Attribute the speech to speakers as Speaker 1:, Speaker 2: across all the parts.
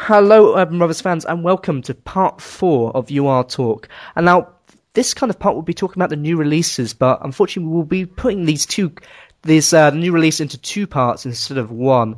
Speaker 1: Hello, Urban Brothers fans, and welcome to part 4 of UR Talk. And now, this kind of part will be talking about the new releases, but unfortunately we'll be putting this new release into two parts instead of one.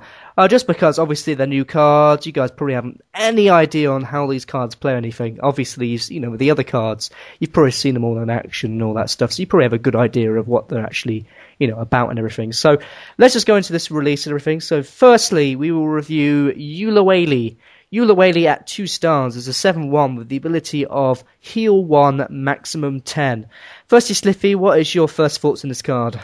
Speaker 1: Just because, obviously, they're new cards, you guys probably haven't any idea on how these cards play or anything. Obviously, with the other cards, you've probably seen them all in action and all that stuff, so you probably have a good idea of what they're actually, about and everything. So, let's just go into this release and everything. So, firstly, we will review Eula Whaley at 2 stars is a 7-1 with the ability of heal 1, maximum 10. Firstly, Sliffy, what is your first thoughts on this card?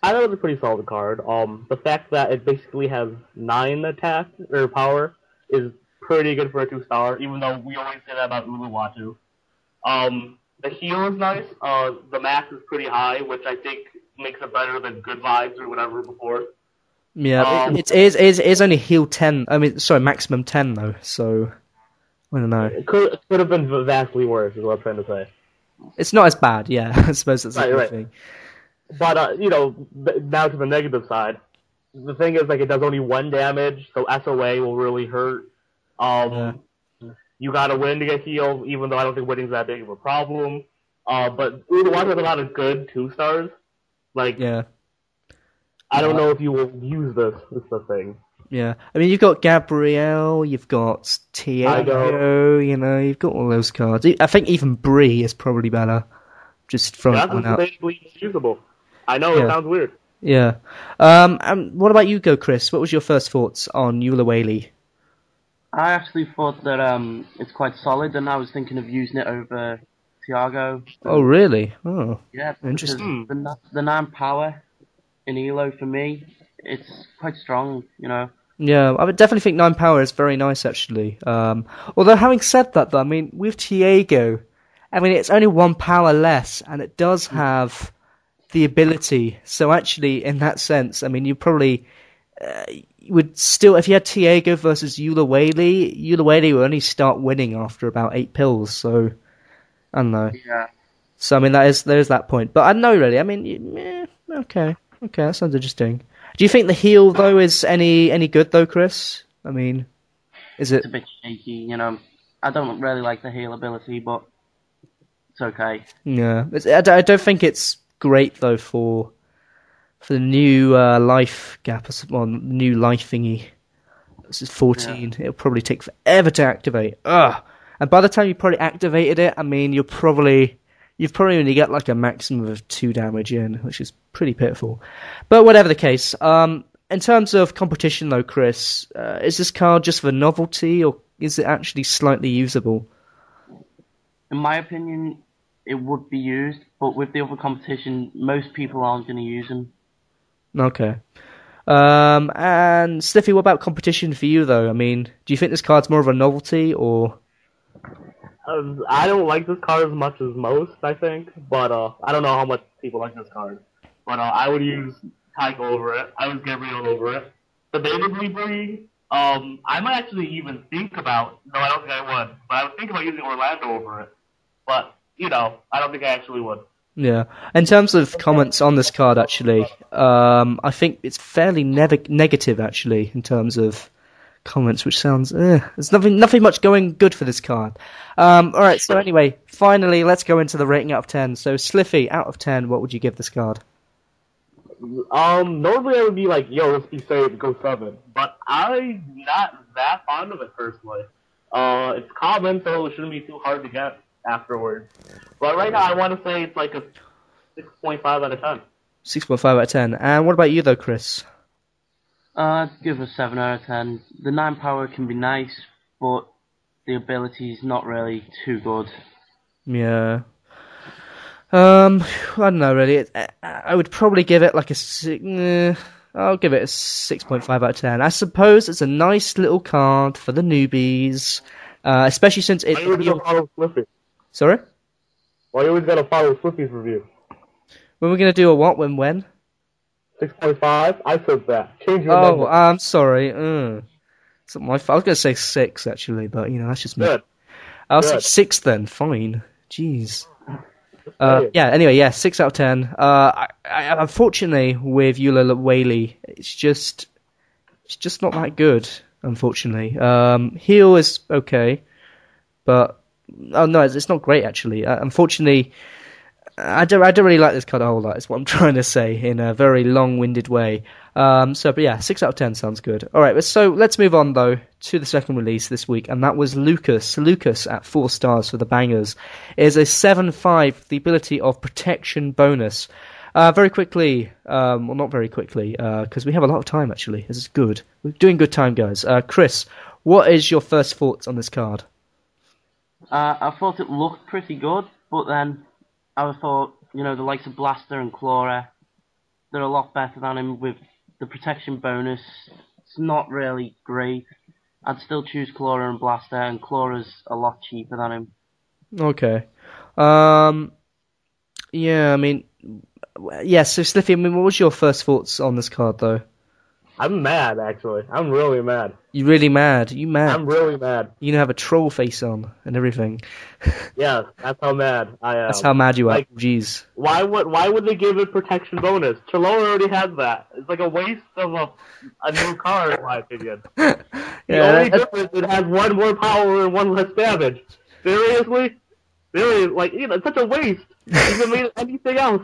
Speaker 2: I thought it was a pretty solid card. The fact that it basically has 9 attack or power is pretty good for a 2-star, even though we always say that about Uluwatu. The heal is nice. The max is pretty high, which I think makes it better than Good Vibes or whatever before.
Speaker 1: Yeah, it is only heal 10. Maximum 10 though. So I don't know.
Speaker 2: It could have been vastly worse, is what I'm trying to say.
Speaker 1: It's not as bad, yeah. I suppose that's a good thing.
Speaker 2: But now to the negative side, the thing is it does only 1 damage, so SOA will really hurt. You gotta win to get healed, even though I don't think winning's that big of a problem. But Uluwatu has a lot of good 2-stars. I don't know if you will use this. It's the thing.
Speaker 1: Yeah, you've got Gabrielle, you've got Tiago, you've got all those cards. I think even Bree is probably better. Just throwing one out.
Speaker 2: That's usable. I know, it sounds weird.
Speaker 1: Yeah. And what about you, Chris? What was your first thoughts on Eula Whaley?
Speaker 3: I actually thought that it's quite solid, and I was thinking of using it over Tiago.
Speaker 1: Oh, really? Oh,
Speaker 3: yeah.
Speaker 1: Interesting.
Speaker 3: The 9 power in Elo, for me, it's quite strong,
Speaker 1: Yeah, I would definitely think 9 power is very nice, actually. Although, having said that, though, with Tiago, it's only 1 power less, and it does have the ability. So, actually, in that sense, you probably would still, if you had Tiago versus Eula Whaley would only start winning after about 8 pills, so, I don't know.
Speaker 3: Yeah.
Speaker 1: So, there's that point. But I don't know, really. Okay. Okay, that sounds interesting. Do you think the heal, though, is any good, though, Chris? Is it...
Speaker 3: It's a bit shaky, I don't really like the heal ability, but it's okay.
Speaker 1: Yeah. I don't think it's great, though, for the new life gap, new life thingy. This is 14. Yeah. It'll probably take forever to activate. Ugh! And by the time you probably activated it, you've probably only got a maximum of 2 damage in, which is pretty pitiful. But whatever the case, in terms of competition though, Chris, is this card just for novelty, or is it actually slightly usable?
Speaker 3: In my opinion, it would be used, but with the other competition, most people aren't going to use them.
Speaker 1: Okay. And Sliffy, what about competition for you though? Do you think this card's more of a novelty, or...
Speaker 2: I don't like this card as much as most, I think, but I don't know how much people like this card. But I would use Tycho over it. I would Gabrielle over it. Debatably, Bree, I might actually even think about, no, I don't think I would, but I would think about using Orlando over it. But, I don't think I actually would.
Speaker 1: Yeah. In terms of comments on this card, actually, I think it's fairly negative, actually, in terms of comments, which sounds there's nothing much going good for this card. Alright, so anyway, finally let's go into the rating out of 10. So Sliffy, out of 10, what would you give this card?
Speaker 2: Normally I would be like, yo, let's be safe, go 7. But I'm not that fond of it personally. It's common, so it shouldn't be too hard to get afterwards. But right now I want to say it's like a 6.5 out of 10.
Speaker 1: 6.5 out of 10. And what about you though, Chris?
Speaker 3: I'd give a 7 out of 10. The 9 power can be nice, but the ability is not really too good.
Speaker 1: Yeah. I don't know, really. I would probably give it like a 6... I'll give it a 6.5 out of 10. I suppose it's a nice little card for the newbies, especially since it...
Speaker 2: Why you always gotta follow Sliffy?
Speaker 1: Sorry?
Speaker 2: Why you always gotta follow Sliffy's review?
Speaker 1: When we're going to do a what? When?
Speaker 2: 6.5? I said that. Change your number.
Speaker 1: I'm sorry. It's not my fault. I was going to say 6, actually, but, that's just me.
Speaker 2: Good.
Speaker 1: I'll say 6 then. Fine. Jeez. Anyway, 6 out of 10. Unfortunately, with Eula Whaley, it's just not that good. unfortunately. Heal is okay, but oh no, it's not great actually. Unfortunately, I don't really like this card a whole lot. Is what I'm trying to say in a very long-winded way. But yeah, 6 out of 10 sounds good. All right, so let's move on though to the second release this week, and that was Lucas. Lucas at 4 stars for the bangers is a 7/5, the ability of protection bonus. Very quickly, well, not very quickly, because we have a lot of time actually. This is good. We're doing good time, guys. Chris, what is your first thoughts on this card?
Speaker 3: I thought it looked pretty good, but then I thought, the likes of Blaster and Chlora, they're a lot better than him with the protection bonus. It's not really great. I'd still choose Chlora and Blaster, and Chlora's a lot cheaper than him.
Speaker 1: Okay. Yeah, I mean, so Sliffy, I mean, what was your first thoughts on this card, though?
Speaker 2: I'm mad, actually. I'm really mad.
Speaker 1: You really mad? You mad?
Speaker 2: I'm really mad.
Speaker 1: You have a troll face on and everything.
Speaker 2: Yeah, that's how mad I am.
Speaker 1: That's how mad you are.
Speaker 2: Like,
Speaker 1: Jeez.
Speaker 2: Why would they give it protection bonus? Chalora already has that. It's like a waste of a new card, in my opinion. The only difference is it has 1 more power and 1 less damage. Seriously? Really? Like, it's such a waste. You can make anything else.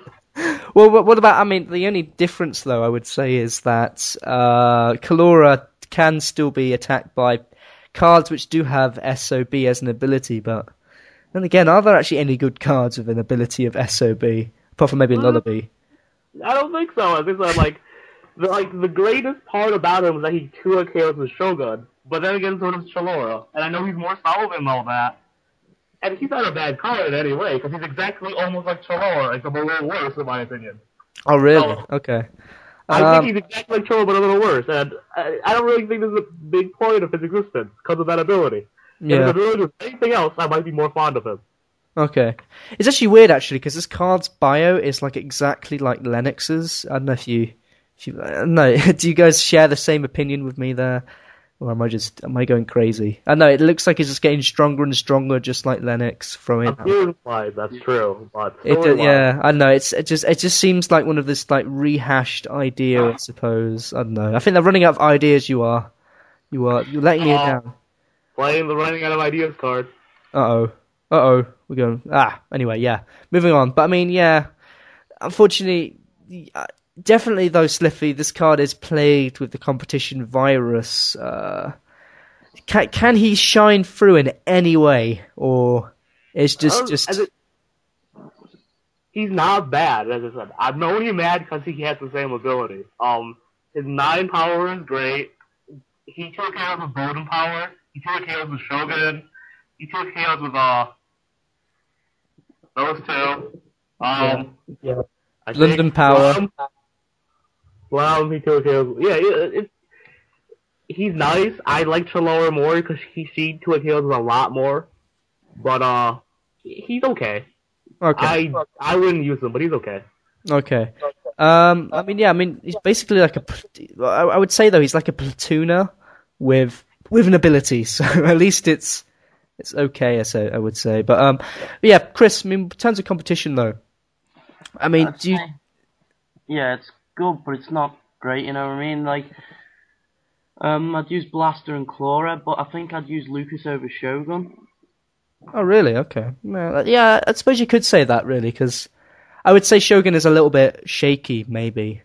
Speaker 1: Well, what about, I mean, the only difference, though, I would say, is that Chlora can still be attacked by cards which do have SOB as an ability, but then again, are there actually any good cards with an ability of SOB, apart from maybe Lullaby?
Speaker 2: I don't think so. I think that, the greatest part about him is that he 2 KOs with Shogun, but then again, so does Chalora, and I know he's more solid than all that. And he's not a bad card in any way, because he's exactly almost like Chalora, except a little worse, in my opinion.
Speaker 1: Oh, really?
Speaker 2: So,
Speaker 1: Okay.
Speaker 2: I think he's exactly like Chalora, but a little worse, and I don't really think there's a big point of his existence, because of that ability.
Speaker 1: Yeah.
Speaker 2: If it really was anything else, I might be more fond of him.
Speaker 1: Okay. It's actually weird, actually, because this card's bio is, exactly like Lennox's. I don't know if you no, do you guys share the same opinion with me there? Or am I going crazy? I know, it looks like it's just getting stronger and stronger, just like Lennox from it.
Speaker 2: Appearance-wise, that's true, but
Speaker 1: yeah, I know, it just seems like one of this, rehashed idea, I suppose. I don't know. I think they're running out of ideas, you're letting me down.
Speaker 2: Playing the running out of ideas card.
Speaker 1: Uh-oh, we're going, anyway, yeah. Moving on, but I mean, yeah, unfortunately, definitely though, Sliffy, this card is plagued with the competition virus. Can he shine through in any way, or it's just...
Speaker 2: He's not bad, as I said. I'm only mad because he has the same ability. His 9 power is great. He 2 KOs with Golden Power. He 2 KOs with Shogun. He 2 KOs with those 2.
Speaker 1: Yeah. London Power.
Speaker 2: He 2 KOs. Yeah, he's nice. I like Chalora more because she 2 KOs with a lot more. But he's okay.
Speaker 1: Okay.
Speaker 2: I wouldn't use him, but he's okay.
Speaker 1: Okay. I mean, he's basically I would say though, he's like a platooner with an ability, so at least it's okay, I would say. But yeah, Chris, I mean, in terms of competition though, I mean,
Speaker 3: yeah, it's good, but it's not great, you know what I mean? I'd use Blaster and Chlora, but I think I'd use Lucas over Shogun.
Speaker 1: Oh, really? Okay. Yeah, I suppose you could say that, really, because I would say Shogun is a little bit shaky, maybe.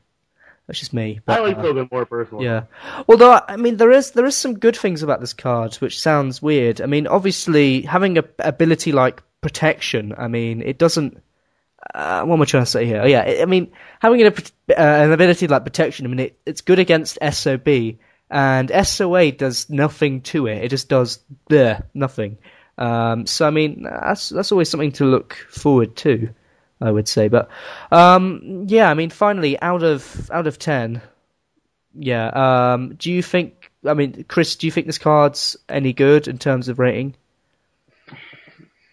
Speaker 1: That's just me. But,
Speaker 2: I like Shogun more personally.
Speaker 1: Yeah. Although, I mean, there is some good things about this card, which sounds weird. I mean, obviously, having an ability like Protection, I mean, it doesn't... what am I trying to say here? Oh, yeah, I mean, having an ability like Protection, I mean, it's good against SOB, and SOA does nothing to it. It just does nothing. So I mean, that's always something to look forward to, I would say. But yeah, I mean, finally, out of 10, yeah. Do you think? I mean, Chris, do you think this card's any good in terms of rating?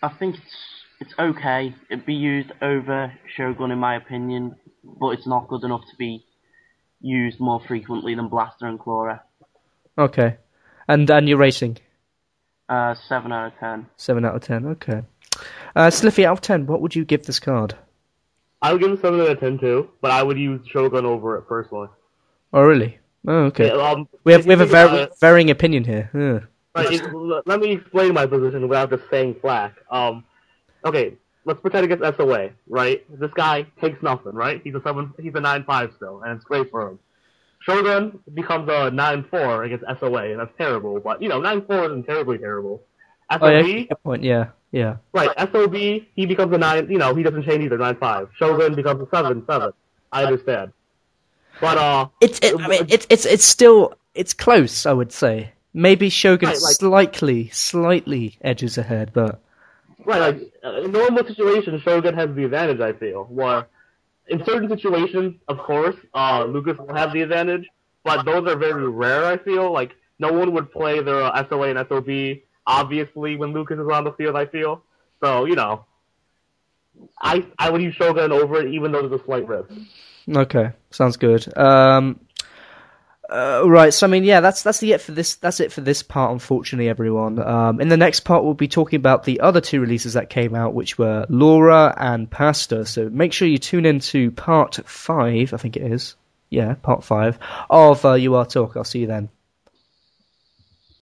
Speaker 3: I think it's okay. It'd be used over Shogun in my opinion, but it's not good enough to be used more frequently than Blaster and Chlora.
Speaker 1: Okay, and your rating?
Speaker 3: 7 out of 10.
Speaker 1: 7 out of 10, okay. Sliffy, out of 10, what would you give this card?
Speaker 2: I would give it 7 out of 10 too, but I would use Shogun over it personally.
Speaker 1: Oh, really? Oh, okay.
Speaker 2: Yeah,
Speaker 1: We
Speaker 2: if
Speaker 1: have
Speaker 2: you
Speaker 1: a
Speaker 2: think about it,
Speaker 1: varying opinion here. Yeah.
Speaker 2: right, let me explain my position without just saying flack. Okay, let's pretend it gets SOA, right? This guy takes nothing, right? He's a 9.5 still, and it's great for him. Shogun becomes a 9.4 against SOA, and that's terrible. But 9.4 isn't terribly terrible.
Speaker 1: Oh, yeah,
Speaker 2: SOB,
Speaker 1: good point. Yeah, yeah.
Speaker 2: right? SOB, he becomes a 9. He doesn't change either, 9.5. Shogun becomes a 7.7. I understand, but
Speaker 1: I mean, it's still close. I would say maybe Shogun
Speaker 2: Right, like-
Speaker 1: slightly edges ahead, but
Speaker 2: right, like in normal situations, Shogun has the advantage. I feel where in certain situations, of course, Lucas will have the advantage, but those are very rare. I feel like no one would play their SOA and SOB obviously when Lucas is on the field. I feel so. I would use Shogun over it, even though there's a slight risk.
Speaker 1: okay, sounds good. Right, so I mean, yeah, that's it for this. That's it for this part, unfortunately, everyone. In the next part, we'll be talking about the other two releases that came out, which were Laura and Pasta. So make sure you tune in to part 5, I think it is. Yeah, part 5 of You Are Talk. I'll see you then.